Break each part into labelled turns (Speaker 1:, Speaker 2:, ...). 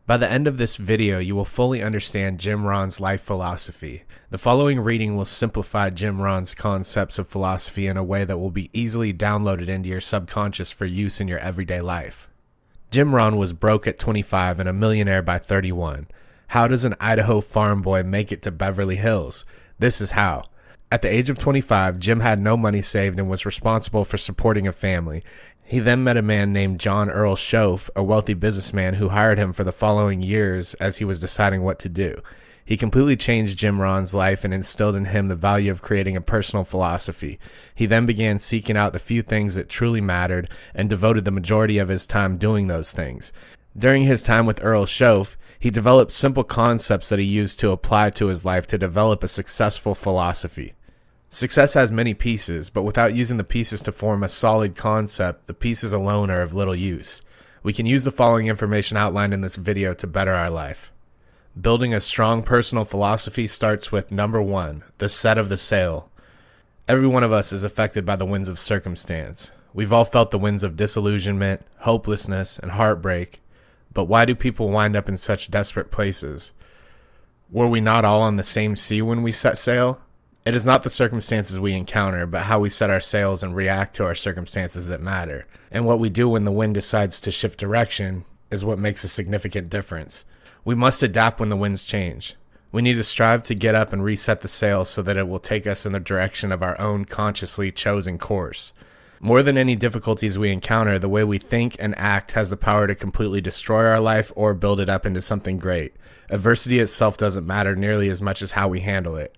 Speaker 1: By the end of this video, you will fully understand Jim Rohn's life philosophy. The following reading will simplify Jim Rohn's concepts of philosophy in a way that will be easily downloaded into your subconscious for use in your everyday life. Jim Rohn was broke at 25 and a millionaire by 31. How does an Idaho farm boy make it to Beverly Hills? This is how. At the age of 25, Jim had no money saved and was responsible for supporting a family. He then met a man named John Earl Schoaf, a wealthy businessman who hired him for the following years as he was deciding what to do. He completely changed Jim Rohn's life and instilled in him the value of creating a personal philosophy. He then began seeking out the few things that truly mattered and devoted the majority of his time doing those things. During his time with Earl Schoaf, he developed simple concepts that he used to apply to his life to develop a successful philosophy. Success has many pieces, but without using the pieces to form a solid concept, the pieces alone are of little use. We can use the following information outlined in this video to better our life. Building a strong personal philosophy starts with number 1, the set of the sail. Every one of us is affected by the winds of circumstance. We've all felt the winds of disillusionment, hopelessness, and heartbreak. But why do people wind up in such desperate places? Were we not all on the same sea when we set sail? It is not the circumstances we encounter, but how we set our sails and react to our circumstances that matter. And what we do when the wind decides to shift direction is what makes a significant difference. We must adapt when the winds change. We need to strive to get up and reset the sails so that it will take us in the direction of our own consciously chosen course. More than any difficulties we encounter, the way we think and act has the power to completely destroy our life or build it up into something great. Adversity itself doesn't matter nearly as much as how we handle it.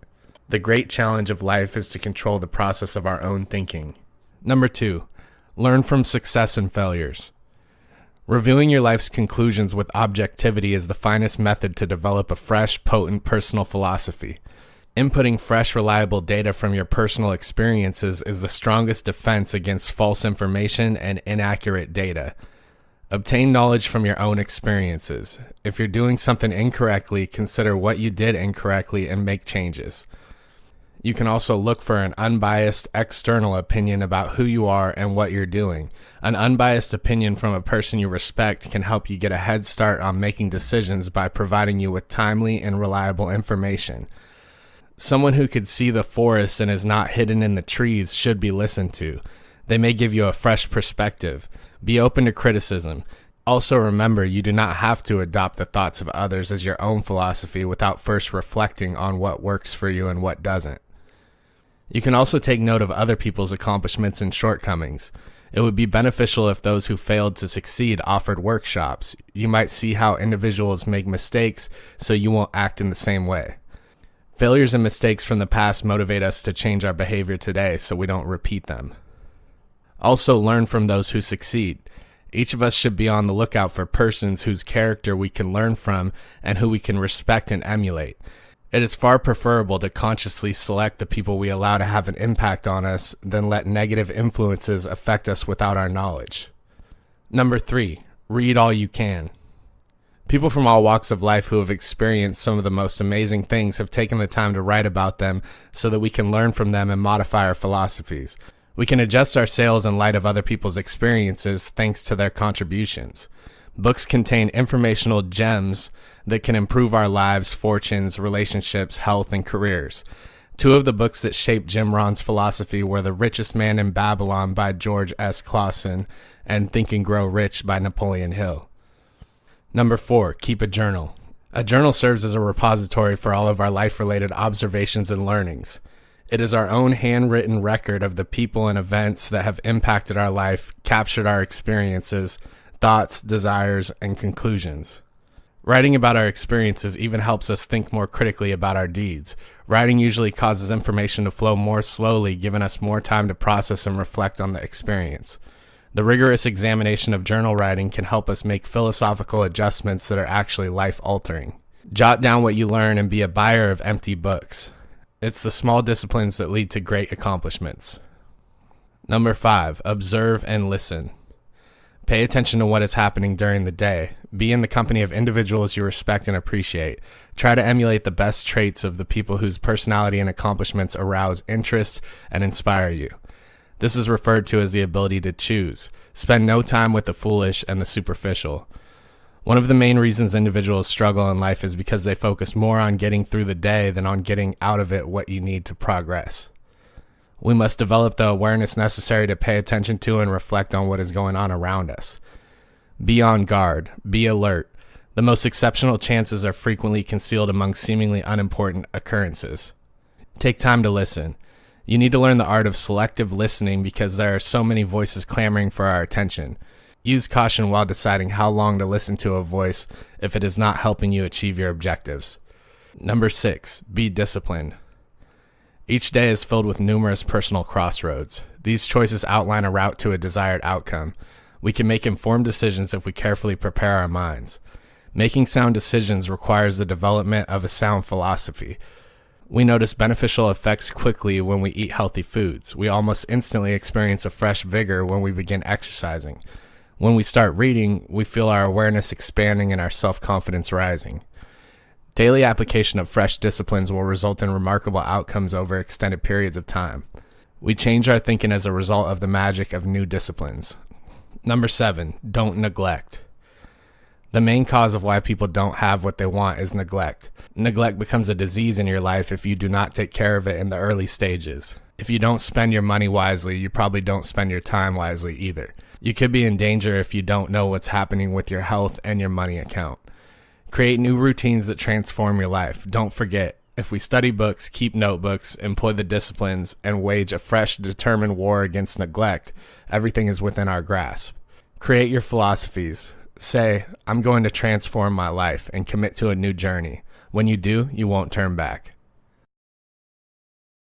Speaker 1: The great challenge of life is to control the process of our own thinking. Number 2, learn from success and failures. Reviewing your life's conclusions with objectivity is the finest method to develop a fresh, potent personal philosophy. Inputting fresh, reliable data from your personal experiences is the strongest defense against false information and inaccurate data. Obtain knowledge from your own experiences. If you're doing something incorrectly, consider what you did incorrectly and make changes. You can also look for an unbiased external opinion about who you are and what you're doing. An unbiased opinion from a person you respect can help you get a head start on making decisions by providing you with timely and reliable information. Someone who could see the forest and is not hidden in the trees should be listened to. They may give you a fresh perspective. Be open to criticism. Also remember, you do not have to adopt the thoughts of others as your own philosophy without first reflecting on what works for you and what doesn't. You can also take note of other people's accomplishments and shortcomings. It would be beneficial if those who failed to succeed offered workshops. You might see how individuals make mistakes so you won't act in the same way. Failures and mistakes from the past motivate us to change our behavior today so we don't repeat them. Also learn from those who succeed. Each of us should be on the lookout for persons whose character we can learn from and who we can respect and emulate. It is far preferable to consciously select the people we allow to have an impact on us than let negative influences affect us without our knowledge. Number 3, read all you can. People from all walks of life who have experienced some of the most amazing things have taken the time to write about them so that we can learn from them and modify our philosophies. We can adjust our sails in light of other people's experiences thanks to their contributions. Books contain informational gems that can improve our lives, fortunes, relationships, health, and careers. 2 of the books that shaped Jim Rohn's philosophy were The Richest Man in Babylon by George S. Clausen and Think and Grow Rich by Napoleon Hill. Number 4, keep a journal. A journal serves as a repository for all of our life-related observations and learnings. It is our own handwritten record of the people and events that have impacted our life, captured our experiences, thoughts, desires, and conclusions. Writing about our experiences even helps us think more critically about our deeds. Writing usually causes information to flow more slowly, giving us more time to process and reflect on the experience. The rigorous examination of journal writing can help us make philosophical adjustments that are actually life-altering. Jot down what you learn and be a buyer of empty books. It's the small disciplines that lead to great accomplishments. Number 5, observe and listen. Pay attention to what is happening during the day. Be in the company of individuals you respect and appreciate. Try to emulate the best traits of the people whose personality and accomplishments arouse interest and inspire you. This is referred to as the ability to choose. Spend no time with the foolish and the superficial. One of the main reasons individuals struggle in life is because they focus more on getting through the day than on getting out of it what you need to progress. We must develop the awareness necessary to pay attention to and reflect on what is going on around us. Be on guard. Be alert. The most exceptional chances are frequently concealed among seemingly unimportant occurrences. Take time to listen. You need to learn the art of selective listening because there are so many voices clamoring for our attention. Use caution while deciding how long to listen to a voice if it is not helping you achieve your objectives. Number 6, be disciplined. Each day is filled with numerous personal crossroads. These choices outline a route to a desired outcome. We can make informed decisions if we carefully prepare our minds. Making sound decisions requires the development of a sound philosophy. We notice beneficial effects quickly when we eat healthy foods. We almost instantly experience a fresh vigor when we begin exercising. When we start reading, we feel our awareness expanding and our self-confidence rising. Daily application of fresh disciplines will result in remarkable outcomes over extended periods of time. We change our thinking as a result of the magic of new disciplines. Number 7, don't neglect. The main cause of why people don't have what they want is neglect. Neglect becomes a disease in your life if you do not take care of it in the early stages. If you don't spend your money wisely, you probably don't spend your time wisely either. You could be in danger if you don't know what's happening with your health and your money account. Create new routines that transform your life. Don't forget, if we study books, keep notebooks, employ the disciplines, and wage a fresh, determined war against neglect, everything is within our grasp. Create your philosophies. Say, I'm going to transform my life and commit to a new journey. When you do, you won't turn back.